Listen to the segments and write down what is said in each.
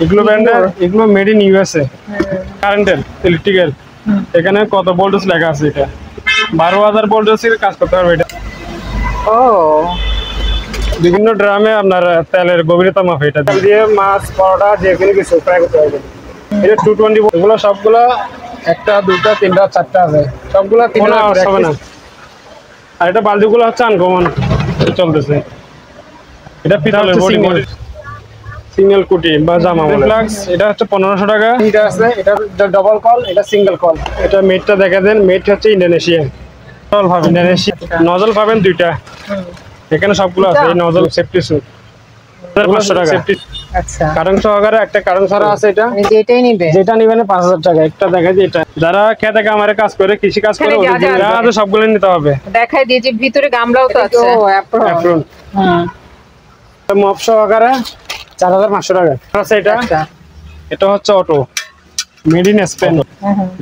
এগুলো ব্র্যান্ডের, এগুলো মেড ইন ইউএসএ, কারেন্টের, ইলেকট্রিক্যাল। এখানে কত ভোল্টেজ লেখা আছে, এটা 12,000 ভোল্টেজের কাজ করতে পারবে এটা। ও বিভিন্ন ড্রামে আপনার তেলের গভীরতা মাপে, এটা দিয়ে মাছ, পরোটা যে কোনো কিছু ফ্রাই করতে পারবে। এটা 220। এগুলো সবগুলো একটা, দুটা, তিনটা, চারটা আছে, সবগুলো 3 হবে না। আর এটা বালতিগুলো হচ্ছে আনকমন চলতেছে। এটা পিতলের সিঙ্গেল কুটি বা জামা ফ্লাক্স, এটা হচ্ছে 1500 টাকা। এটা আছে, এটা ডাবল কল, এটা সিঙ্গেল কল। এটা মেটটা দেখা দেন, মেট হচ্ছে ইন্দোনেশিয়া। নজল পাবেন ইন্দোনেশিয়া, নজল পাবেন 2টা। এখানে সবগুলো আছে। এই নজল সেফটি সুট 500 টাকা। সেফটি আচ্ছা, কারণ সহকারে, একটা কারণ ছাড়া আছে। এটা যেটাই নিবে, যেটা নিবেন 5000 টাকা। একটা দেখা যায়, এটা যারা খেতে কামারে কাজ করে, কৃষি কাজ করে, ওদের সবগুলো নিতে হবে। দেখাই দিয়ে যে ভিতরে গামলাও তো আছে। অ্যাপ্রন মপ সহকারে 4500 টাকা আছে। এটা এটা হচ্ছে auto, made in Spain,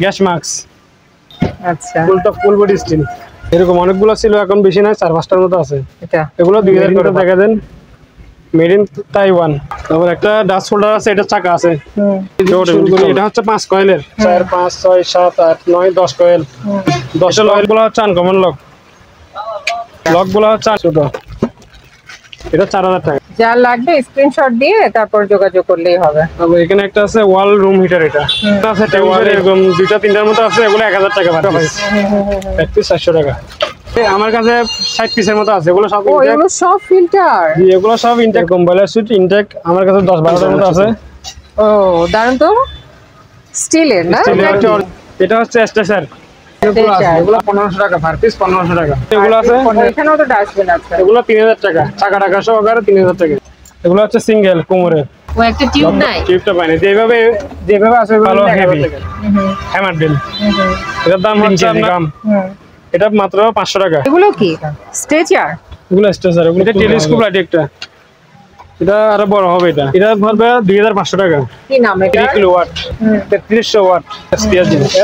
gas mask. আচ্ছা, ফুল বডি স্টিল। এরকম অনেকগুলো ছিল, এখন বেশি নাই, 4-5টার মতো আছে। এগুলো 2000 করে দেখা দেন, মেড ইন তাইওয়ান। তারপর একটা ডাস্ট হোল্ডার আছে, এটা চাকা আছে। এটা হচ্ছে 5 কয়েলের, 4, 5, 6, 7, 8, 9, 10 কয়েল। 10 লক গুলো হচ্ছে আনকমন লক। লক গুলো হচ্ছে ছোট। এটা 4000 টাকা। যার লাগবে স্ক্রিনশট দিয়ে তারপর যোগাযোগ করলেই হবে। তারপর এখানে একটা আছে ওয়াল রুম হিটার। এটা আছে টেবিল, এরকম 2টা-3টার মতো আছে। এগুলো 1000 টাকা ভাই, এক পিস 400 টাকা। আমার কাছে 60 পিসের মতো আছে। এগুলো সব এগুলো সব ফিল্টার। এগুলো সব ইনটেক, কম্বাইলার সুইচ ইনটেক। আমার কাছে 10-12টার মতো আছে। ও দারুন তো, স্টিলের না? এটা হচ্ছে স্টেশন। এগুলো 1500 টাকা পার পিস, 1500 টাকা। এগুলো আছে, এখানেও তো ডাস্টবিন আছে। এগুলো 3000 টাকা, চাকা টাকা সহকারে 3000 টাকা। এগুলো হচ্ছে সিঙ্গেল কোমরের। ও একটা টিউব নাই, টিউবটা পাইনি। যেভাবে আছে ভালো হেভি হ্যামার ড্রিল। এটার দাম হচ্ছে আপনার, এটা মাত্র 500 টাকা। এগুলো কি স্ট্রেচার? এগুলো স্ট্রেচার, এগুলো টেলিস্কোপ লাইট একটা। এটা আরো বড় হবে। এটা ধরবে 2500 টাকা। কি নাম এটা? 3 কিলোওয়াট, 3300 ওয়াট এসপিএস জিনিস।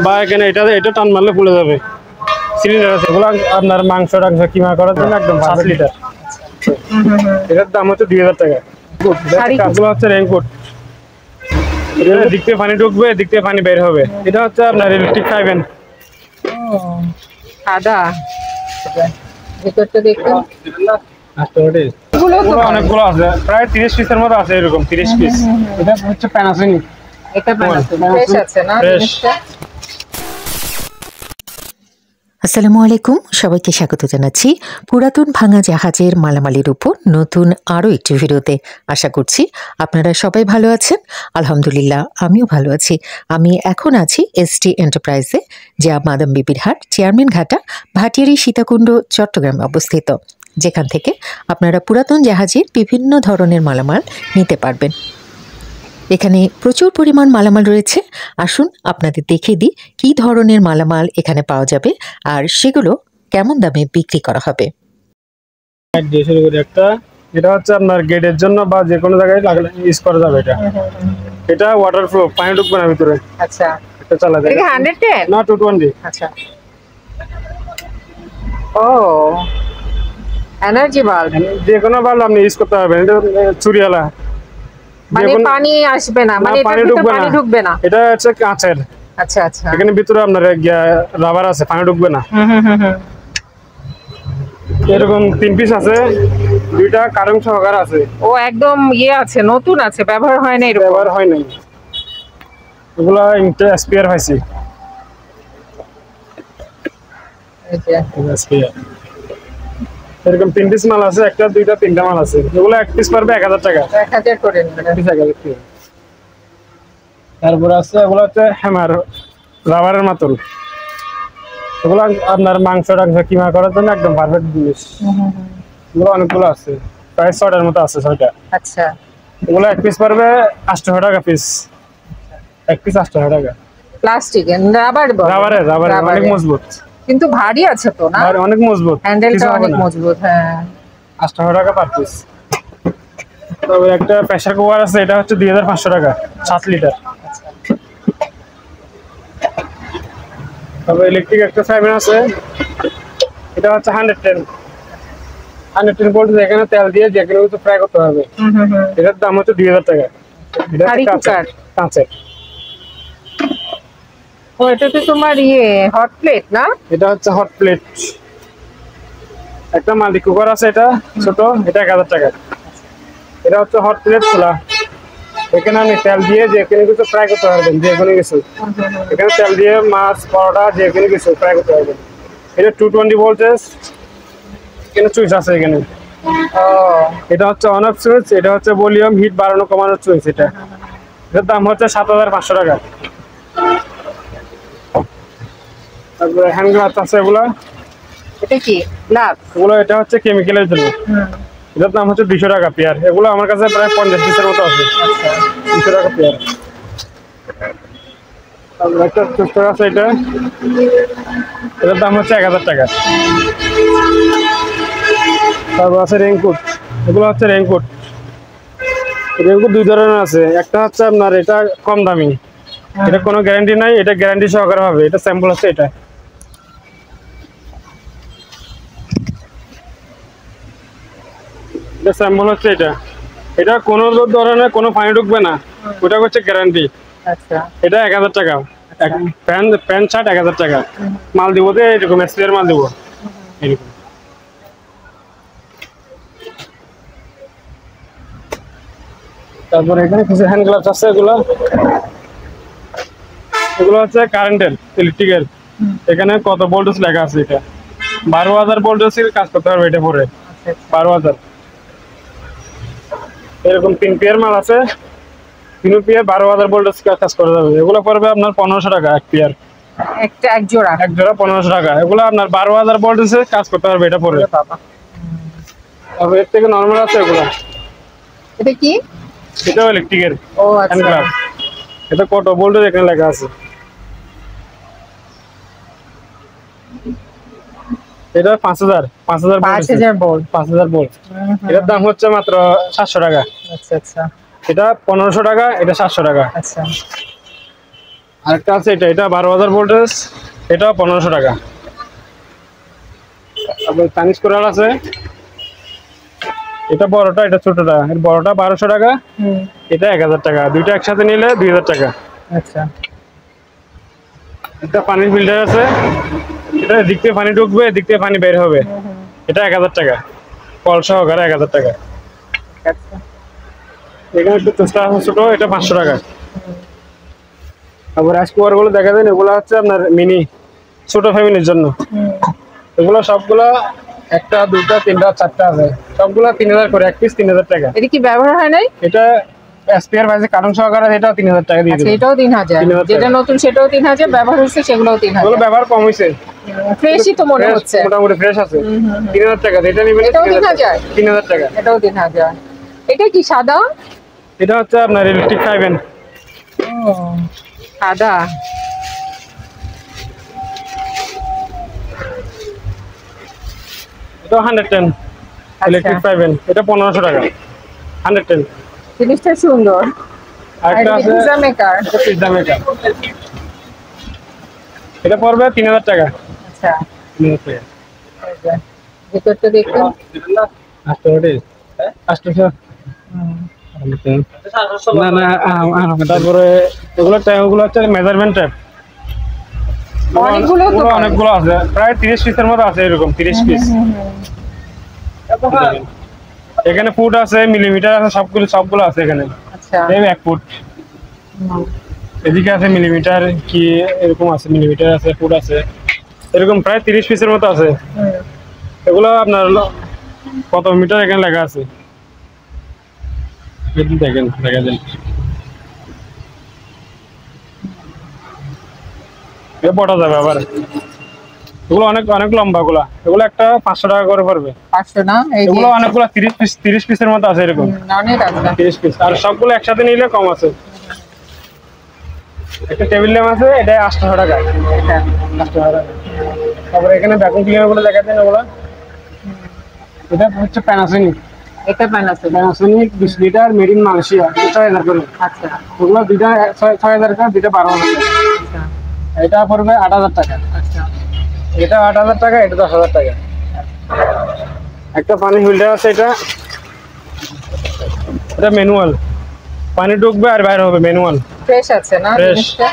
বা এখানে এটা টান মারলে ফুলে যাবে। সিলিন্ডার আছে। এগুলো আপনার মাংস টাংস কিমা করার জন্য একদম 5 লিটার। এটার দাম হচ্ছে 2000 টাকা। কাজগুলো হচ্ছে রেইনকোট। এটা দিক থেকে পানি ঢুকবে, দিক থেকে পানি বের হবে। এটা হচ্ছে আপনার ইলেকট্রিক ফাইবেন। সাদা ভিতরটা দেখতে অনেকগুলো আছে, প্রায় 30 পিসের মতো আছে। এরকম 30 পিস। এটা হচ্ছে প্যানাসোনিক। এটা ফ্রেশ আছে না জিনিসটা? আসসালামু আলাইকুম, সবাইকে স্বাগত জানাচ্ছি পুরাতন ভাঙা জাহাজের মালামালির উপর নতুন আরও একটি ভিডিওতে। আশা করছি আপনারা সবাই ভালো আছেন। আলহামদুলিল্লাহ, আমিও ভালো আছি। আমি এখন আছি এসটি এন্টারপ্রাইজে, যা মাদাম বিবির হাট, চেয়ারম্যান ঘাটা, ভাটিয়ারি, সীতাকুণ্ড, চট্টগ্রামে অবস্থিত, যেখান থেকে আপনারা পুরাতন জাহাজের বিভিন্ন ধরনের মালামাল নিতে পারবেন। এখানে প্রচুর পরিমাণ মালামাল রয়েছে। আসুন আপনাদের দেখিয়ে দিই কী ধরনের মালামাল এখানে পাওয়া যাবে আর সেগুলো কেমন দামে বিক্রি করা হবে। একটা, এটা হচ্ছে আপনার গেটের জন্য বা যে কোনো জায়গায় লাগলে ইউজ করা যাবে। এটা ওয়াটারপ্রুফ, পানি ঢুকবে না ভিতরে। আচ্ছা, এটা চালা যায়। এটা 110 না 220। আচ্ছা। ও এনার্জি বাল্ব, যে কোনো বাল্ব আপনি ইউজ করতে পারবেন। এটা চুরিয়ালা, মানে পানি আসবে না, মানে পানি ঢুকবে না। এটা হচ্ছে কাঁচের। আচ্ছা আচ্ছা, এখানে ভিতরে আপনার রাবার আছে, পানি ঢুকবে না। এরকম 3 পিস আছে, 2টা কারেন্ট সহকার আছে। ও একদম আছে, নতুন আছে, ব্যবহার হয় না। এরকম ব্যবহার হয় নাই। এগুলা স্পেয়ার হয়েছে। এরকম 3 পিস মাল আছে, একটা, 2টা, 3টা মাল আছে। এগুলো 1 পিস পারবে 1000 টাকা। 1000 করে নেবেন। তারপর আছে এগুলো হচ্ছে হ্যামার, রাবারের মাতুল। এগুলো আপনার মাংস টাংস কিমা করার জন্য একদম পারফেক্ট জিনিস। এগুলো অনেকগুলো আছে, প্রায় 6টার মতো আছে, 6টা। আচ্ছা, এগুলো 1 পিস পারবে 800 টাকা পিস। 1 পিস 800 টাকা। প্লাস্টিক, রাবারের অনেক মজবুত, কিন্তু ভারী আছে তো না? অনেক মজবুত, হ্যান্ডেলটা অনেক মজবুত। হ্যাঁ, 800 টাকা পার পিস। তবে একটা প্রেসার কুকার আছে, এটা হচ্ছে 2500 টাকা, 7 লিটার। তবে ইলেকট্রিক একটা ফাইবেন আছে, এটা হচ্ছে 110। 110 ভোল্ট এখানে তেল দিয়ে যে কোনো কিছু ফ্রাই করতে হবে। এটার দাম হচ্ছে 2000 টাকা। এটা হাঁড়ি কুকার। কাঁচের। ও এটা তো তোমার হট প্লেট না? এটা হচ্ছে হট প্লেট। একটা মাল্টি কুকার আছে, এটা ছোট, এটা 1000 টাকা। এটা হচ্ছে হট প্লেট খোলা, এখানে আপনি তেল দিয়ে যে কোনো কিছু ফ্রাই করতে পারবেন, যে কোনো কিছু। এখানে তেল দিয়ে মাছ, পরোটা, যে কোনো কিছু ফ্রাই করতে পারবেন। এটা 220 ভোল্টেজ, এখানে সুইচ আছে এখানে। এটা হচ্ছে অন অফ সুইচ, এটা হচ্ছে ভলিউম হিট বাড়ানো কমানোর সুইচ। এটার দাম হচ্ছে 7500 টাকা। তারপরে হ্যান্ড গ্লাভস আছে এগুলা। এটা কি গ্লাভ? এগুলো এটা হচ্ছে কেমিক্যালের জন্য। এটার দাম হচ্ছে 200 টাকা পেয়ার। এগুলো আমার কাছে প্রায় 50 পিসের মতো আছে। 200 টাকা পেয়ার। তারপরে একটা টোস্টার আছে, এটার দাম হচ্ছে 1000 টাকা। তারপর আছে রেইনকোট। এগুলো হচ্ছে রেইনকোট। রেইনকোট দুই ধরনের আছে। একটা হচ্ছে আপনার এটা কম দামি, এটা কোনো গ্যারান্টি নাই, এটা গ্যারান্টি সহকারে হবে। এটা স্যাম্পল আছে। এটা স্যাম্পল হচ্ছে এটা কোনো ধরনের কোনো পানি ঢুকবে না, ওটা হচ্ছে গ্যারান্টি। আচ্ছা, এটা 1000 টাকা। প্যান্ট শার্ট 1000 টাকা। মাল দিব তো এরকম স্প্রের মাল দিব এরকম। তারপরে এখানে কিছু হ্যান্ড গ্লাভস আছে। এগুলো হচ্ছে কারেন্টের, ইলেকট্রিকের। এখানে কত ভোল্টেজ লেখা আছে। এটা 12000 ভোল্টেজের কাজ করতে পারবে। এটা পরে 12000। এরকম 3 পেয়ার মাল আছে, 3 পেয়ার 12000 ভোল্টেজ কাজ করে যাবে। এগুলো পড়বে আপনার 1500 টাকা এক পেয়ার। এক জোড়া 1500 টাকা। এগুলো আপনার 12000 ভোল্টেজে কাজ করতে পারবে। এটা পরে বাবা। তারপর এর থেকে নরমাল আছে এগুলো। এটা কি? এটাও ইলেকট্রিকের ও হ্যান্ড আচ্ছা। গ্লাভ। এটা কত ভোল্টেজ এখানে লেখা আছে। এটা 5000 ভোল্ট। 5000 ভোল্ট। এটার দাম হচ্ছে মাত্র 700 টাকা। আচ্ছা আচ্ছা। এটা 1500 টাকা, এটা 700 টাকা। আচ্ছা, আরেকটা আছে, এটা 12000 ভোল্টেজ, এটা 1500 টাকা। তারপর চাইনিজ কোরাল আছে। এটা বড়টা, এটা ছোটটা। এর বড়টা 1200 টাকা, এটা 1000 টাকা। দুইটা একসাথে নিলে 2000 টাকা। আচ্ছা। একটা পানির ফিল্টার আছে, এটা দিক থেকে পানি ঢুকবে, দিক থেকে পানি বের হবে। এটা 1000 টাকা, কল সহকারে 1000 টাকা। আচ্ছা। এখানে একটু চেষ্টা আছে ছোট, এটা 500 টাকা। তারপর রাইস কুকার গুলো দেখা যায়, এগুলো হচ্ছে আপনার মিনি, ছোট ফ্যামিলির জন্য। এগুলো সবগুলা একটা, দুটা, তিনটা, চারটা আছে। সবগুলা 3000 করে, এক পিস 3000 টাকা। এটা কি ব্যবহার হয় নাই? এটা স্পেয়ার ভাইজে কারণ সহকারে, এটাও 3000 টাকা দিয়ে আচ্ছা, দেব। এটাও 3000। 3000 যেটা নতুন সেটাও 3000, ব্যবহার হচ্ছে সেগুলোও এগুলো 3000। ব্যবহার কম হইছে, ফ্রেশই তো মনে হচ্ছে। মোটামুটি ফ্রেশ আছে। 3000 টাকা। এটা নিবেন এটাও 3000? 3000 টাকা। এটাও 3000। এটা কি সাদা? এটা হচ্ছে আপনার ইলেকট্রিক খাইবেন। ও সাদা। এটা 110 ইলেকট্রিক পাইবেন। এটা 1500 টাকা। 110 জিনিসটা সুন্দর। আরেকটা আছে পিৎজা মেকার। এটা পিৎজা মেকার। এটা পড়বে 3000 টাকা। আচ্ছা, 3000 টাকা। ভিতরটা দেখুন। না না, তারপরে এগুলো হচ্ছে মেজারমেন্ট ট্যাপ। অনেকগুলো আছে, প্রায় 30 পিসের মতো আছে। এরকম 30 পিস। এখানে ফুট আছে, মিলিমিটার আছে, সবগুলো আছে এখানে। আচ্ছা, এই 1 ফুট। এদিকে আছে মিলিমিটার, কি এরকম আছে, মিলিমিটার আছে, ফুট আছে, এরকম প্রায় 30 পিসের মতো আছে। এগুলো আপনার কত মিটার এখানে লেখা আছে, দেখেন, দেখা যায়। বটা যাবে আবার। এগুলো অনেক লম্বা গুলা। এগুলো একটা 500 টাকা করে পড়বে। 500 না? এগুলো অনেকগুলো 30 পিসের মতো আছে এরকম। অনেক আছে। 30 পিস। আর সবগুলো একসাথে নিলে কম আছে। একটা টেবিল ল্যাম্প আছে, এটা 800 টাকা। 800 টাকা। তারপরে এখানে ভ্যাকুয়াম ক্লিনার গুলো দেখা যায়, ওগুলো এটা হচ্ছে প্যানাসোনিক। এটা Panasonic 20 litre, made in Malaysia. 6000 করে। আচ্ছা ওগুলো দুইটা 6000 টাকা, দুইটা 12000 টাকা। আচ্ছা এটা পড়বে 8000 টাকা। আচ্ছা। এটা 8000 টাকা, এটা 10000 টাকা। একটা পানি ফিল্টার আছে, এটা এটা ম্যানুয়াল, পানি ঢুকবে আর বাইরে হবে, ম্যানুয়াল। ফ্রেশ আছে না ফ্রেশ জিনিসটা?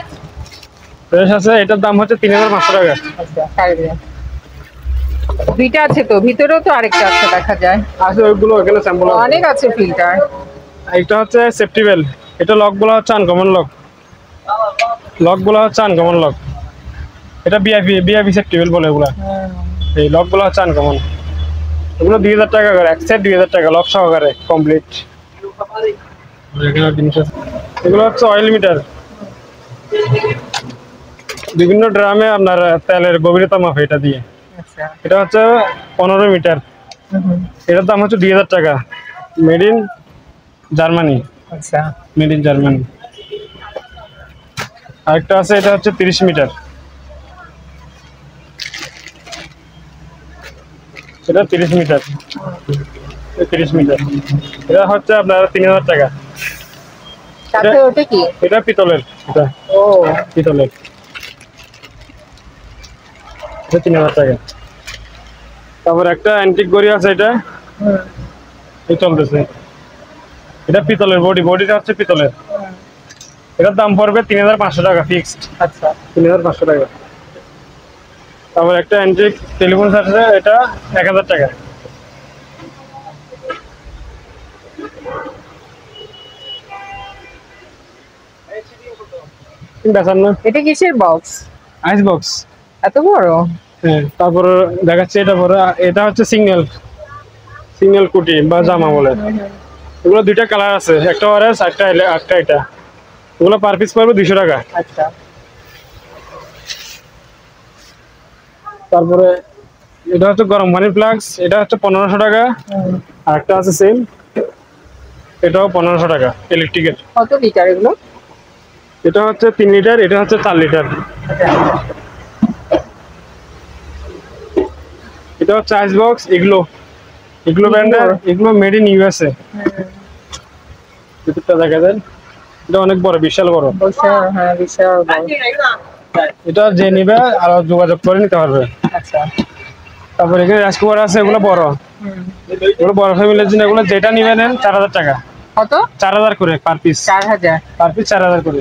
ফ্রেশ আছে। এটার দাম হচ্ছে 3500 টাকা। আচ্ছা, ছাড়ি দিন। দুইটা আছে তো, ভিতরেও তো আরেকটা আছে দেখা যায়। আছে ওইগুলো এখানে স্যাম্পল আছে। অনেক আছে ফিল্টার। এটা হচ্ছে সেফটি বেল্ট, এটা লক গুলো হচ্ছে আনকমন লক, লক গুলো হচ্ছে আনকমন লক। এটা বিআইপি সেফটি বেল্ট বলে এগুলা। এই লক গুলো হচ্ছে আনকমন, এগুলো 2000 টাকা করে, এক সেট 2000 টাকা লক সহকারে কমপ্লিট। এগুলো হচ্ছে অয়েল মিটার, বিভিন্ন ড্রামে আপনার তেলের গভীরতা মাপে এটা দিয়ে। আচ্ছা। এটা হচ্ছে 15 মিটার, এটার দাম হচ্ছে 2000 টাকা, মেড ইন জার্মানি। আচ্ছা। Made in Germany. আরেকটা আছে, এটা হচ্ছে 30 মিটার, এটা 30 মিটার, 30 মিটার, এটা হচ্ছে আপনার 3000 টাকা। সাথে ওটা কি? এটা পিতলের, এটা ও পিতলের, এটা 3000 টাকা। তারপর একটা অ্যান্টিক ঘড়ি আছে, এটা এই চলতেছে, এটা পিতলের, বডিটা হচ্ছে পিতলের, এটার দাম পড়বে 3500 টাকা ফিক্সড। আচ্ছা। 3500 টাকা। তারপর একটা অ্যান্টিক টেলিফোন আছে, এটা 1000 টাকা। বেচার না, এটা কিসের বক্স? আইস বক্স। এত বড়? হ্যাঁ। তারপর দেখাচ্ছে এটা পরে, এটা হচ্ছে সিঙ্গেল কুটি বা জামা বলে। এগুলো দুইটা কালার আছে, একটা অরেঞ্জ একটা এটা। এগুলো পার পিস পড়বে 200 টাকা। আচ্ছা। তারপরে এটা হচ্ছে গরম পানির ফ্লাক্স, এটা হচ্ছে 1500 টাকা। আর একটা আছে সেম, এটাও 1500 টাকা ইলেকট্রিকের। কত লিটার এগুলো? এটা হচ্ছে 3 লিটার, এটা হচ্ছে 4 লিটার। এটা হচ্ছে আইস বক্স, এগুলো ব্র্যান্ডের, এগুলো মেড ইন ইউএসএ। ভিতরটা দেখা যায়, এটা অনেক বড়, বিশাল বড়। হ্যাঁ, বিশাল বড়। এটা যে নিবে আর যোগাযোগ করে নিতে পারবে। আচ্ছা। তারপর এখানে রাইস কুকার আছে, এগুলো বড়, এগুলো বড় ফ্যামিলির জন্য। এগুলো যেটা নিবে নেন 4000 টাকা। কত? 4000 করে পার পিস। 4000 পার পিস 4000 করে।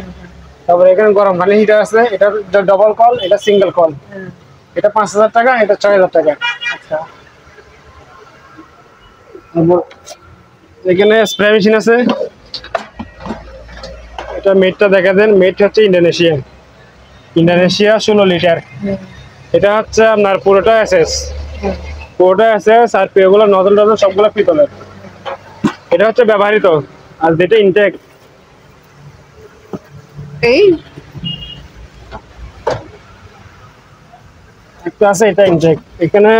তারপর এখানে গরম পানি হিটার আছে, এটা ডাবল কল, এটা সিঙ্গেল কল, এটা 5000 টাকা, এটা 6000 টাকা। আচ্ছা। এখানে স্প্রে মেশিন আছে, এটা মেটটা দেখা দেন, মেট হচ্ছে ইন্দোনেশিয়া 16 লিটার। এটা হচ্ছে আপনার পুরোটা এসএস, আর পেগুলো নজল সবগুলো পিতলের। এটা হচ্ছে ব্যবহৃত, আর যেটা ইনটেক এই একটা আছে, এটা ইনটেক। এখানে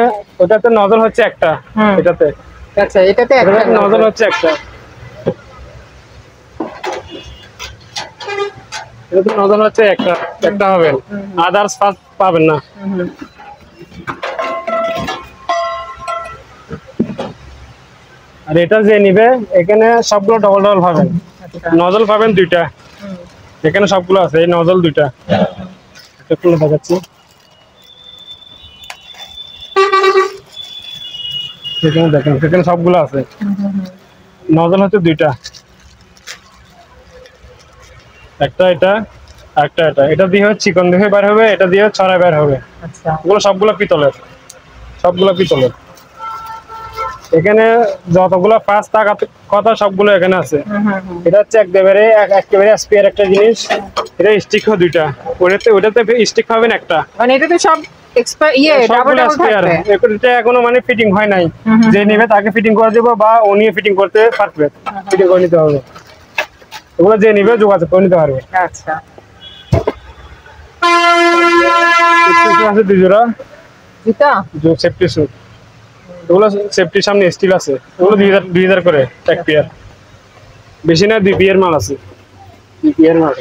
ওটাতে নজল হচ্ছে একটা, এটাতে। আচ্ছা, এটাতে একটা নজল হচ্ছে একটা, এটাতে নজল হচ্ছে একটা হবেন, আদার্স পাবেন না। আর এটা যে নিবে এখানে সবগুলো ডবল পাবেন, নজল পাবেন দুইটা, এখানে সবগুলো আছে, এই নজল দুইটা। একটা খুলে দেখাচ্ছি, এখানে দেখেন, এখানে সবগুলো আছে, নজল হচ্ছে দুইটা, একটা এটা, একটা এটা দিয়ে হচ্ছে চিকন দেখে বের হবে, এটা দিয়ে ছড়া বের হবে। আচ্ছা। এগুলো সবগুলো পিতলের, এখানে যতগুলো পাঁচ কথা সবগুলো এখানে আছে। এটা হচ্ছে একেবারে স্পেয়ার একটা জিনিস, এটা স্টিক হয় দুইটা, ওটাতে স্টিক পাবেন একটা, মানে এটাতে সব ডাবল থাকবে। এটা এখনো মানে ফিটিং হয় নাই, যে নেবে তাকে ফিটিং করে দেবো, বা ও নিয়ে ফিটিং করতে পারবে, ফিটিং করে নিতে হবে। ওগুলো যে নিবে যোগাযোগ করে নিতে পারবে। আচ্ছা। আছে 2 জোড়া জুতা, সেফটি স্যুট, ওগুলো সেফটির সামনে স্টিল আছে, ওগুলো 2000 করে এক পেয়ার, বেশি না, 2 পেয়ার মাল আছে, 2 পেয়ার মাল।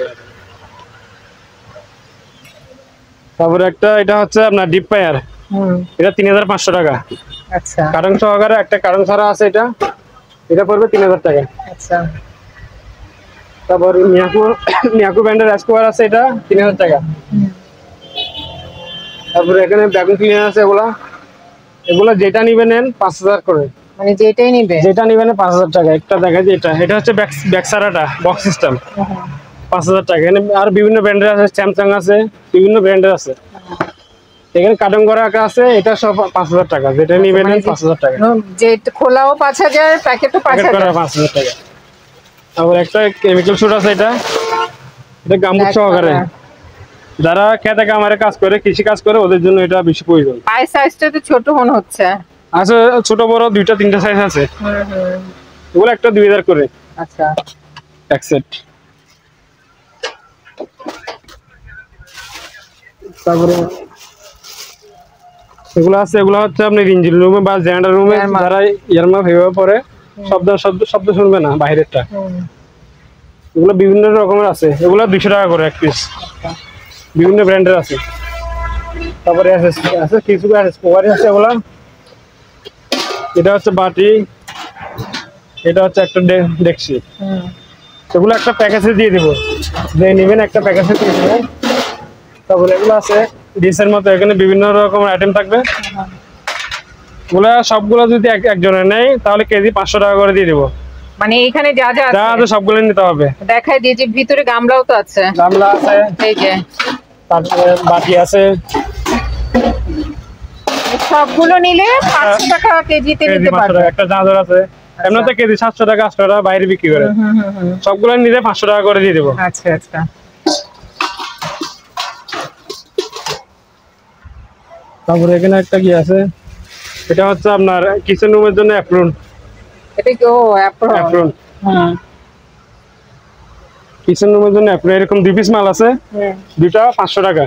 তারপরে একটা, এটা হচ্ছে আপনার ডিপ পায়ার, এটা 3500 টাকা। আচ্ছা। কারণ সহকারে, একটা কারণ ছাড়া আছে, এটা পড়বে 3000 টাকা। আচ্ছা। তারপর মিয়াকু ব্র্যান্ডের রাইস কুকার আছে, এটা 3000 টাকা। তারপরে এখানে ভ্যাকুয়াম ক্লিনার আছে, এগুলা এগুলো যেটা নিবে নেন 5000 করে, মানে যেটাই নিবে। যেটা নিবে নেন 5000 টাকা। একটা দেখা যায় এটা হচ্ছে ব্যাকসারাটা বক্স সিস্টেম, 5000 টাকা। এখানে আর বিভিন্ন ব্র্যান্ডের আছে, স্যামসাং আছে, বিভিন্ন ব্র্যান্ডের আছে। এখানে কার্টন করা আছে, এটা সব 5000 টাকা, যেটা নিবে নেন 5000 টাকা। যে খোলাও 5000, প্যাকেটও 5000। 5000 টাকা। তারপর একটা কেমিক্যাল শুট আছে, এটা গাম্বুট সহকারে। যারা খেতে কামারে কাজ করে, কৃষি কাজ করে, ওদের জন্য এটা বেশি প্রয়োজন। পাই সাইজটা তো ছোট মনে হচ্ছে। আছে ছোট বড় দুইটা তিনটা সাইজ আছে। এগুলো একটা 2000 করে। আচ্ছা, এক সেট। তারপরে এগুলো আছে, এগুলো হচ্ছে আপনি ইঞ্জিন রুমে বা জেনারেটর রুমে যারা ইয়ারমা ভেবে পরে শব্দ শুনবে না বাইরেরটা। এগুলো বিভিন্ন রকমের আছে, এগুলো 200 টাকা করে এক পিস, বিভিন্ন ব্র্যান্ডের আছে। তারপরে আছে কিছু পোকারি আছে এগুলা। এটা হচ্ছে বাটি, এটা হচ্ছে একটা ডেকচি। সেগুলো একটা প্যাকেজে দিয়ে দিব, যে নেবেন একটা প্যাকেজে দিয়ে দেবো। তারপরে এগুলো আছে ডিশের মতো, এখানে বিভিন্ন রকমের আইটেম থাকবে। এগুলা সবগুলো যদি একজনের নেয় তাহলে কেজি 500 টাকা করে দিয়ে দিব। মানে এখানে যা যা আছে সবগুলো নিতে হবে। দেখাই দিয়ে যে ভিতরে গামলাও তো আছে। গামলা আছে, এই যে তারপরে বাটি আছে। সবগুলো নিলে 500 টাকা কেজিতে নিতে পারবে। একটা চাদর আছে, এমনিতে কেজি 700 টাকা 800 টাকা বাইরে বিক্রি করে। সবগুলো নিলে 500 টাকা করে দিয়ে দেবো। আচ্ছা আচ্ছা। তারপরে এখানে একটা কি আছে, এটা হচ্ছে আপনার কিচেন রুমের জন্য অ্যাপ্রন। এটা কি? ও অ্যাপ্রন। কিচেন রুমের জন্য অ্যাপ্রন। এরকম 2 পিস মাল আছে, দুইটা 500 টাকা।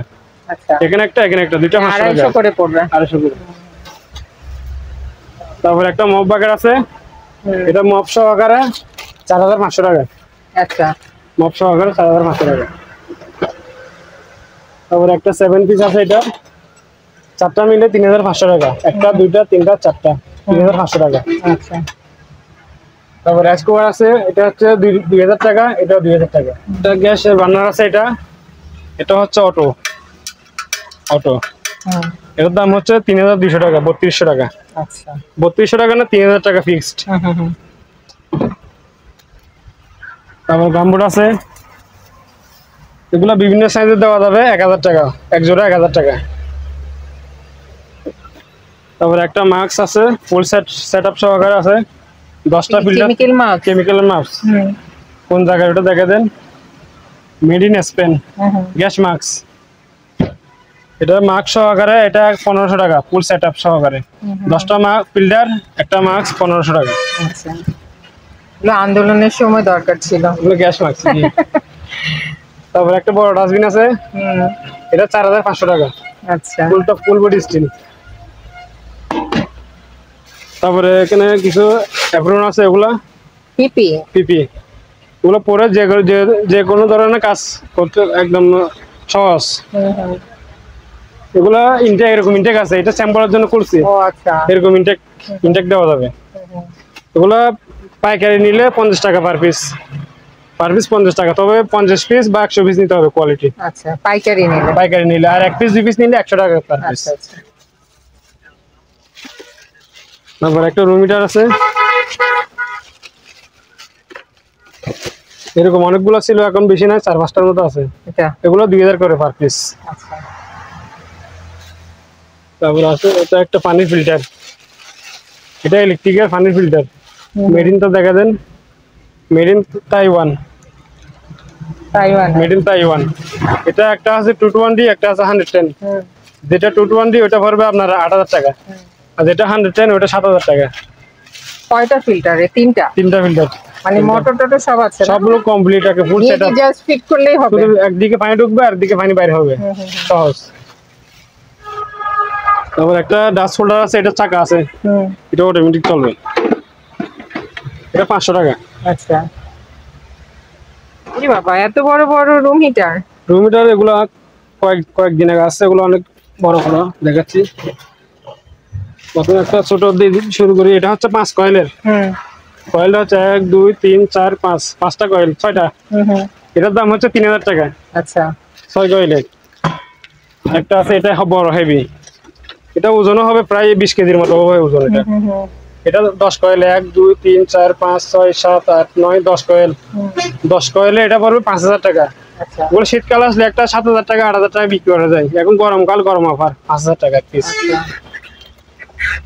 আচ্ছা, এখানে একটা দুইটা 500 টাকা। 250 করে পড়বে। 250 করে। তারপরে একটা মপ বাকেট আছে, এটা মপ সহকারে 4500 টাকা। আচ্ছা, মপ সহকারে 4500 টাকা। তারপরে একটা 7 পিস আছে, এটা 4টা মিলে 3500 টাকা। একটা দুইটা তিনটা 4টা 3500 টাকা। আচ্ছা। তারপর রাইস কুকার আছে, এটা হচ্ছে 2000 টাকা, এটা 2000 টাকা। এটা গ্যাস বার্নার আছে, এটা হচ্ছে অটো। এটার দাম হচ্ছে 3200 টাকা, 3200 টাকা। আচ্ছা, 3200 টাকা না 3000 টাকা ফিক্সড। তারপর গামবুট আছে, এগুলা বিভিন্ন সাইজে দেওয়া যাবে, 1000 টাকা এক জোড়া, 1000 টাকা। তারপর একটা মাস্ক আছে, ফুল সেটআপ সহকারে আছে, 10টা ফিল্টার কেমিক্যাল মাস্ক। কোন জায়গায় ওটা দেখে দেন, made in Spain gas mask. এটা মাস্ক সহকারে, এটা 1500 টাকা ফুল সেটআপ সহকারে। 10টা ফিল্টার, একটা মাস্ক 1500 টাকা। আচ্ছা, এগুলো আন্দোলনের সময় দরকার ছিল, এগুলো গ্যাস মাস্ক। তারপর একটা বড় ডাস্টবিন আছে, এটা 4500 টাকা। আচ্ছা, ফুল বডি স্টিল। তারপরে এখানে কিছু অ্যাপ্রন আছে, এগুলা পিপি। এগুলো পরে যে কোনো ধরনের কাজ করতে একদম সহজ। এগুলা এরকম ইনটেক আছে, এটা স্যাম্পলের জন্য করছি। এরকম ইনটেক দেওয়া যাবে। এগুলা পাইকারি নিলে 50 টাকা পার পিস 50 টাকা। তবে 50 পিস বা 100 পিস নিতে হবে কোয়ালিটি। আচ্ছা, পাইকারি নিলে। আর 1 পিস 2 পিস নিলে 100 টাকা পার পিস। তারপর একটা রুম হিটার আছে, এরকম অনেকগুলো ছিল, এখন বেশি নাই, 4-5টার মতো আছে। এগুলো 2000 করে পার পিস। তারপর আছে এটা একটা পানির ফিল্টার, এটা ইলেকট্রিকের পানির ফিল্টার। মেড ইন তো দেখা দেন, মেড ইন তাইওয়ান। এটা একটা আছে 220, একটা আছে 110। যেটা 220 ওটা পড়বে আপনার 8000 টাকা, আর যেটা 110 ওটা 7000 টাকা। কয়টা ফিল্টারে? তিনটা ফিল্টার। মানে মোটর টোটর সব আছে, সবগুলো কমপ্লিট আছে, ফুল সেটআপ। জাস্ট ফিট করলেই হবে, শুধু একদিকে পানি ঢুকবে আর একদিকে পানি বাইরে হবে, সহজ। তারপর একটা ডাস্ট হোল্ডার আছে, এটা চাকা আছে, এটা অটোমেটিক চলবে, এটা 500 টাকা। আচ্ছা, এই বাবা এত বড় বড় রুম হিটার। এগুলো কয়েকদিন আগে আসছে, এগুলো অনেক বড় বড় দেখাচ্ছি। প্রথমে একটা ছোট দিয়ে শুরু করি, এটা হচ্ছে 5 কয়েলের। কয়েলটা হচ্ছে 1 2 3 4 5, 5টা কয়েল, 6টা। এটার দাম হচ্ছে 3000 টাকা। আচ্ছা, 6 কয়েলের। একটা আছে, এটা বড় হেভি, এটা ওজনও হবে প্রায় 20 কেজির মতো হবে ওজন এটা। এটা 10 কয়েল 1 2 3 4 5 6 7 8 9 10 কয়েল। 10 কয়েলে এটা পড়বে 5000 টাকা। আচ্ছা ওগুলো শীতকাল আসলে একটা 7000 টাকা 8000 টাকা বিক্রি করা যায়। এখন গরমকাল গরম অফার 5000 টাকা পিস।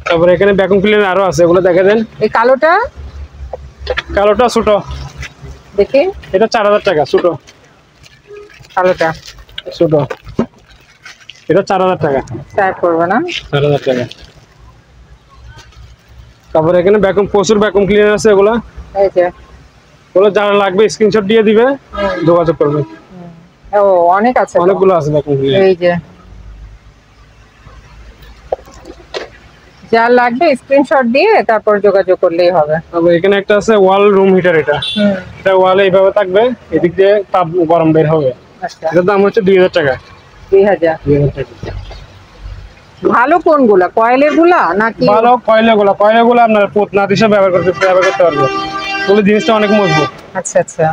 তারপরে এখানে ভ্যাকুয়াম ক্লিনার আরো আছে, ওগুলো দেখা দেন। এই কালোটা কালোটা ছোট, দেখি। এটা 4000 টাকা ছোট। কালোটা ছোট এটা 4000 টাকা। স্টার্ট করবে না? 4000 টাকা। তারপরে এখানে ভ্যাকুয়াম প্রচুর ভ্যাকুয়াম ক্লিনার আছে, ওগুলো এই যে ওগুলো যারা লাগবে স্ক্রিনশট দিয়ে দিবে, যোগাযোগ করবে। ও অনেক আছে তো। অনেকগুলো আছে ভ্যাকুয়াম ক্লিনার। এই যে যা লাগবে স্ক্রিনশট দিয়ে তারপর যোগাযোগ করলেই হবে। তারপর এখানে একটা আছে ওয়াল রুম হিটার। এটা ওয়ালে এইভাবে থাকবে, এদিক দিয়ে তাপ গরম বের হবে। আচ্ছা এটার দাম হচ্ছে 2000 টাকা। 2000। 2000 টাকা। ভালো কোনগুলা, কয়েলের গুলা নাকি? ভালো কয়লাগুলো, কয়লাগুলো আপনার পুতনাথ হিসেবে ব্যবহার করতে পারবে। ওগুলো জিনিসটা অনেক মজবুত। আচ্ছা আচ্ছা।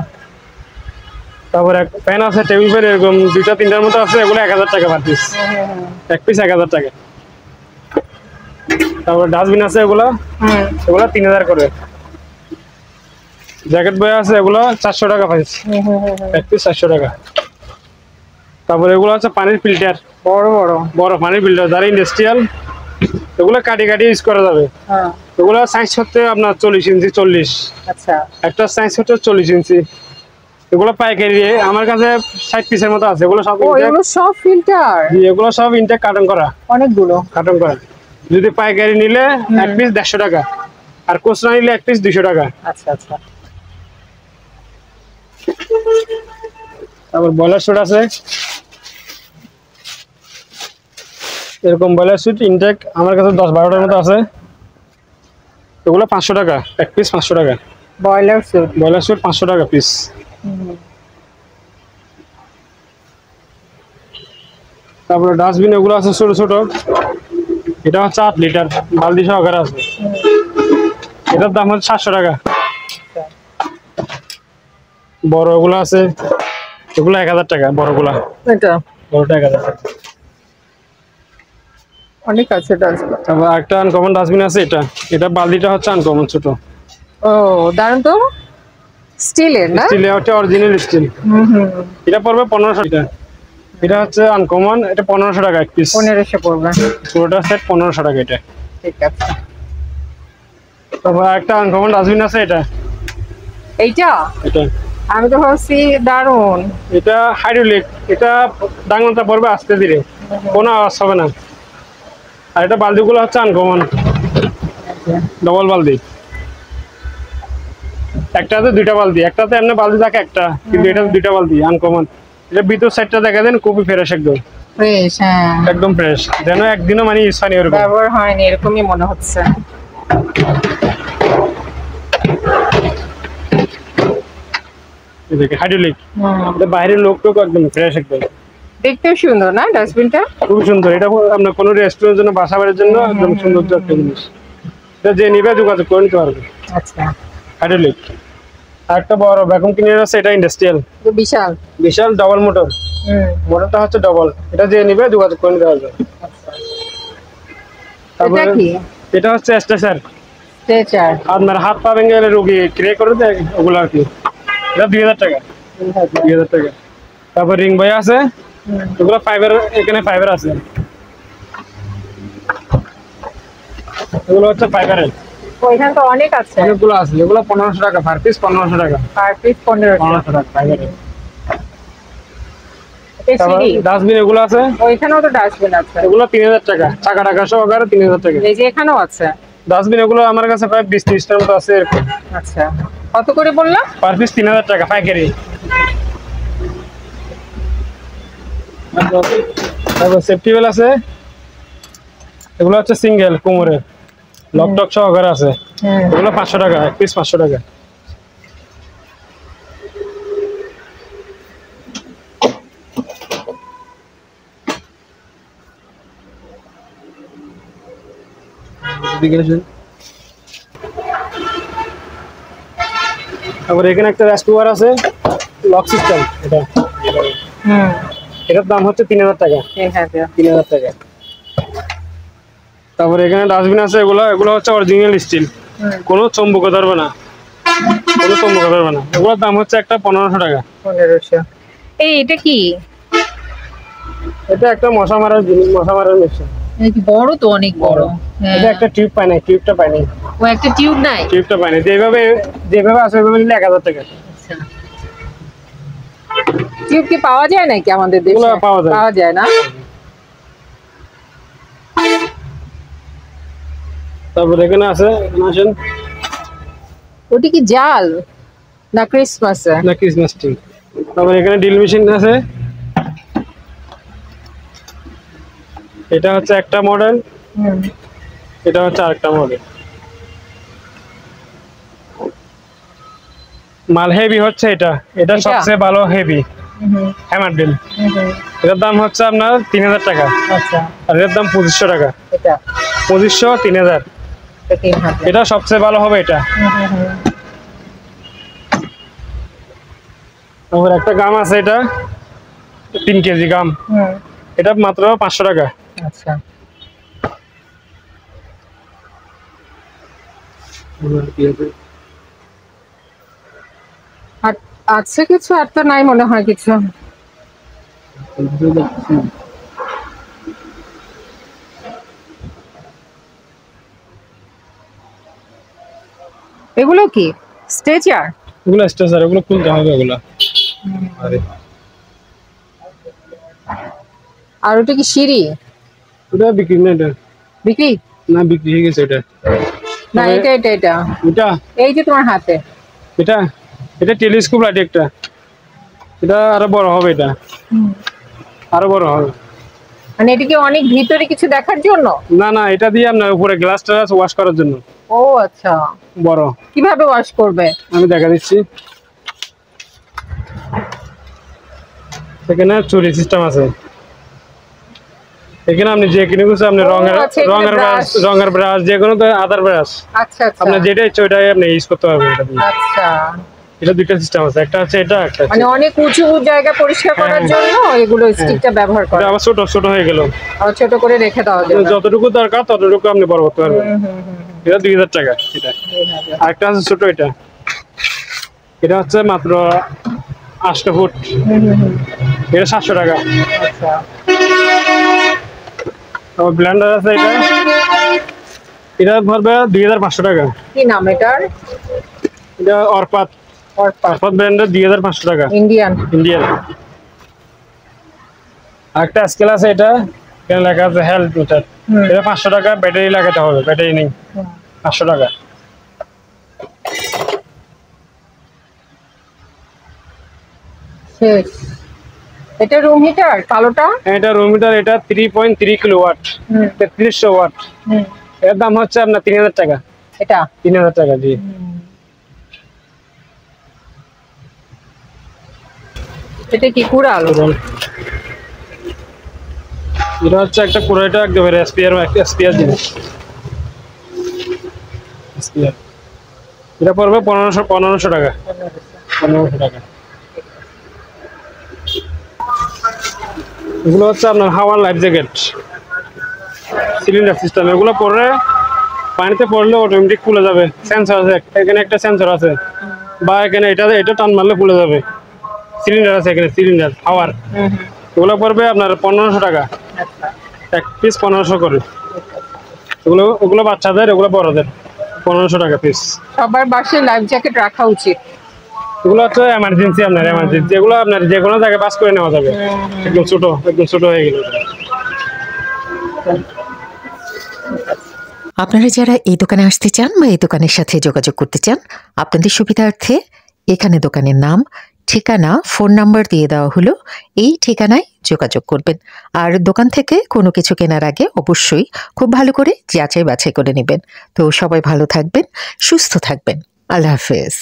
তারপর এক ফ্যান আছে, টেবিল ফ্যান এরকম 2টা 3টার মতো আছে, এগুলো 1000 টাকা পার পিস। এক পিস 1000 টাকা। তারপর ডাস্টবিন আছে, এগুলো 3000 করে। জ্যাকেট বয় আছে, এগুলো 400 টাকা পিস। এক পিস 400 টাকা। তারপর এগুলো আছে পানির ফিল্টার, বড় বড় বড় পানির ফিল্টার যারা ইন্ডাস্ট্রিয়াল, এগুলো কাটি ইউজ করা যাবে। হ্যাঁ এগুলো সাইজ হচ্ছে আপনার 40 ইঞ্চি 40। আচ্ছা একটা সাইজ হচ্ছে 40 ইঞ্চি। এগুলো পাইকারি আমার কাছে 60 পিসের মতো আছে। এগুলো সব ও এগুলো সব ফিল্টার? এগুলো সব ইনটেক কার্টন করা, অনেকগুলো কার্টন করা। যদি পাইকারি নিলে এক পিস 150 টাকা, আর খুচরা নিলে এক পিস 200 টাকা। আচ্ছা আচ্ছা। তারপর বয়লার স্যুট আছে, এরকম বয়লার স্যুট ইনটেক আমার কাছে 10-12টার মতো আছে। এগুলো 500 টাকা এক পিস। 500 টাকা বয়লার স্যুট। বয়লার স্যুট 500 টাকা পিস। তারপরে ডাস্টবিন এগুলো আছে ছোট ছোট। এটা হচ্ছে 8 লিটার বালতি সহকারে আছে। এটার দাম হচ্ছে 700 টাকা। বড় এগুলো আছে, এগুলো 1000 টাকা। বড়গুলা, এটা বড়টা 1000 টাকা। অনেক আছে ডাস্টবিন। তারপর একটা আনকমন ডাস্টবিন আছে, এটা বালতিটা হচ্ছে আনকমন ছোট। ও দারুন তো, স্টিলের না? স্টিল, এটা অরিজিনাল স্টিল। এটা পড়বে 1500 টাকা। এটা হচ্ছে আনকমন, এটা 1500 টাকা এক পিস। 1500 পড়বে পুরোটা সেট 1500 টাকা এটা। ঠিক আছে। তারপর একটা আনকমন ডাস্টবিন আছে, এটা এইটা এটা আমি তো ভাবছি দারুন। এটা হাইড্রোলিক। এটা ডাঙনটা পড়বে আস্তে ধীরে, কোনো আওয়াজ হবে না। আর এটা বালতিগুলো হচ্ছে আনকমন, ডবল বালতি। একটাতে 2টা বালতি, একটাতে এমনি বালতি থাকে একটা, কিন্তু এটা 2টা বালতি আনকমন। এটা ভিতর সাইডটা দেখা দেন, খুবই ফ্রেশ, ফ্রেশ। হ্যাঁ একদম ফ্রেশ, যেন একদিনও মানে ইউজ হয়নি ওরকম। ব্যবহার হয়নি এরকমই মনে হচ্ছে। হাইড্রোলিক। এটা বাইরের লোক একদম ফ্রেশ, একদম দেখতেও সুন্দর না ডাস্টবিনটা? খুব সুন্দর। এটা আপনার কোনো রেস্টুরেন্টের জন্য, বাসা বাড়ির জন্য একদম সুন্দর একটা জিনিস। এটা যে নিবে যোগাযোগ করে নিতে পারবে। আচ্ছা হাইড্রোলিক। আর একটা বড় ভ্যাকুয়াম ক্লিনার আছে, এটা ইন্ডাস্ট্রিয়াল, বিশাল বিশাল ডবল মোটর। মোটরটা হচ্ছে ডবল। এটা যে নিবে যোগাযোগ করে নিতে পারবে। তারপরে এটা কি? এটা হচ্ছে স্ট্রেচার। স্ট্রেচার আপনার হাত পা ভেঙে গেলে রোগী ক্রে করে দেয়, ওগুলো আর কি। এটা 2000 টাকা। 2000 টাকা। তারপর রিং বয় আছে, এগুলো ফাইবার, এখানে ফাইবার আছে, এগুলো হচ্ছে ফাইবারের। ওইখানে তো অনেক আছে। অনেকগুলো আছে, এগুলো 1500 টাকা পার পিস। 1500 টাকা পার পিস 1500 টাকা ফাইবারের। টাকা। ডাস্টবিন এগুলো আছে, ওইখানেও তো ডাস্টবিন আছে। এগুলো 3000 টাকা, চাকা টাকা সহকারে 3000 টাকা। এই যে এখানেও আছে ডাস্টবিন, এগুলো আমার কাছে প্রায় 20-30টার মতো আছে এরকম। আচ্ছা কত করে বললাম? পার পিস 3000 টাকা পাইকারি। তারপর সেফটি বেল আছে, এগুলো হচ্ছে সিঙ্গেল কোমরের, লকটক সহকারে আছে। এগুলো 500 টাকা এক পিস। 500 টাকা। তারপর এখানে একটা রাইস কুকার আছে, লক সিস্টেম। এটার দাম হচ্ছে 3000 টাকা। 3000 3000 টাকা। তারপরে এখানে ডাস্টবিন আছে, এগুলো এগুলো হচ্ছে অরিজিনাল স্টিল, কোনো চম্বুক ধরবে না, কোনো চম্বুক ধরবে না। এগুলোর দাম হচ্ছে একটা 1500 টাকা। 1500। এই এটা কি? এটা একটা মশা মারার জিনিস, মশা মারার মেশিন। বড় তো, অনেক বড়। হ্যাঁ, এটা একটা টিউব পাই না, টিউবটা পাই না, ও একটা টিউব নাই। টিউবটা পাই না। যেভাবে যেভাবে আছে ওইভাবে নিলে 1000 টাকা। আচ্ছা, টিউব কি পাওয়া যায় নাকি আমাদের দেশে? এগুলো পাওয়া যায়। পাওয়া যায় না। তারপর এখানে আছে, এখানে আসেন, ওটা কি জাল না ক্রিসমাস? না ক্রিসমাস ট্রি। তারপর এখানে ড্রিল মেশিন আছে, এটা হচ্ছে একটা মডেল, এটা হচ্ছে আরেকটা মডেল। মাল হেভি হচ্ছে এটা, এটা সবচেয়ে ভালো হেভি হ্যামার ড্রিল। এটার দাম হচ্ছে আপনার 3000 টাকা। আচ্ছা, আর এর দাম 2500 টাকা। এটা 2500, 3000। 3000। এটা সবচেয়ে ভালো হবে এটা। তারপর একটা গাম আছে, এটা 3 কেজি গাম, এটা মাত্র 500 টাকা। আচ্ছা, আর আছে কিছু? আর তো নাই মনে হয় কিছু। এগুলো কি স্ট্রেচার? এগুলো স্ট্রেচার, এগুলো খুলতে হবে এগুলো। আরে আর ওটা কি সিঁড়ি? ওটা বিক্রি না, এটা বিক্রি না, বিক্রি হয়ে গেছে এটা। না, এটা এটা এটা এটা এই যে তোমার হাতে। এটা এটা টেলিস্কোপ লাইট একটা, এটা আরো বড় হবে, এটা আরো বড় হবে। মানে এটা কি অনেক ভিতরে কিছু দেখার জন্য? না না, এটা দিয়ে আপনার উপরে গ্লাসটা ওয়াশ করার জন্য। ও আচ্ছা, বড়। কিভাবে ওয়াশ করবে? আমি দেখা দিচ্ছি। এখানে চুরি সিস্টেম আছে, এখানে আপনি যে কিনে কিছু আপনি রঙের আচ্ছা, এখানে রঙের ব্রাশ, brush। রঙের ব্রাশ, যে কোনো আদার ব্রাশ আচ্ছা আচ্ছা, আপনি যেটা ইচ্ছে ওইটাই আপনি ইউজ করতে পারবেন এটা দিয়ে। আচ্ছা, এটা দুইটা সিস্টেম আছে, একটা হচ্ছে এটা, একটা মানে অনেক উঁচু জায়গা পরিষ্কার করার জন্য এগুলো স্টিকটা ব্যবহার করে। এটা আবার ছোট ছোট হয়ে গেল, আর ছোট করে রেখে দেওয়া যাবে। যতটুকু দরকার ততটুকু আপনি বড় করতে পারবেন। এটা 2000 টাকা। এটা আরেকটা আছে ছোট, এটা এটা হচ্ছে মাত্র 8 ফুট, এটা 700 টাকা। আচ্ছা, তারপর ব্লেন্ডার আছে, এটা এটা পড়বে 2500 টাকা। কি নাম এটার? এটা অরপাত, অরপাত ব্র্যান্ডের 2500 টাকা, ইন্ডিয়ান। ইন্ডিয়ান। আরেকটা স্কেল আছে, এটা এখানে লেখা আছে হেলথ মিটার, এটা 500 টাকা। ব্যাটারি লাগাতে হবে, ব্যাটারি নেই, 500 টাকা। শেষ। এটা রুম হিটার কালোটা? এটা রুম মিটার, এটা 3.3 কিলোওয়াট, 3300 ওয়াট। এর দাম হচ্ছে আপনার 3000 টাকা। এটা 3000 টাকা, জি। এটা কি কুড়াল? এটা হচ্ছে একটা কুড়াইটা একেবারে এসপিআর জিনিস, এসপিআর। এটা পড়বে 1500 টাকা, 1500 টাকা। এগুলো হচ্ছে আপনার হাওয়ার লাইফ জ্যাকেট, সিলিন্ডার সিস্টেম। এগুলো পরে পানিতে পড়লে অটোমেটিক খুলে যাবে, সেন্সর আছে এখানে, একটা সেন্সর আছে, বা এখানে এটা টান মারলে খুলে যাবে। সিলিন্ডার আছে এখানে, সিলিন্ডার হাওয়ার। এগুলো পড়বে আপনার 1500 টাকা, এক পিস 1500 করে। ওগুলো বাচ্চাদের, ওগুলো বড়দের, 1500 টাকা পিস। সবার বাসায় লাইফ জ্যাকেট রাখা উচিত। এগুলো হচ্ছে এমার্জেন্সি, আপনার এমার্জেন্সি, এগুলো আপনার যে কোনো জায়গায় পাস করে নেওয়া যাবে। একদম ছোট হয়ে গেল। আপনারা যারা এই দোকানে আসতে চান বা এই দোকানের সাথে যোগাযোগ করতে চান, আপনাদের সুবিধার্থে এখানে দোকানের নাম, ঠিকানা, ফোন নাম্বার দিয়ে দেওয়া হলো। এই ঠিকানায় যোগাযোগ করবেন। আর দোকান থেকে কোনো কিছু কেনার আগে অবশ্যই খুব ভালো করে যাচাই বাছাই করে নেবেন। তো সবাই ভালো থাকবেন, সুস্থ থাকবেন। আল্লাহ হাফেজ।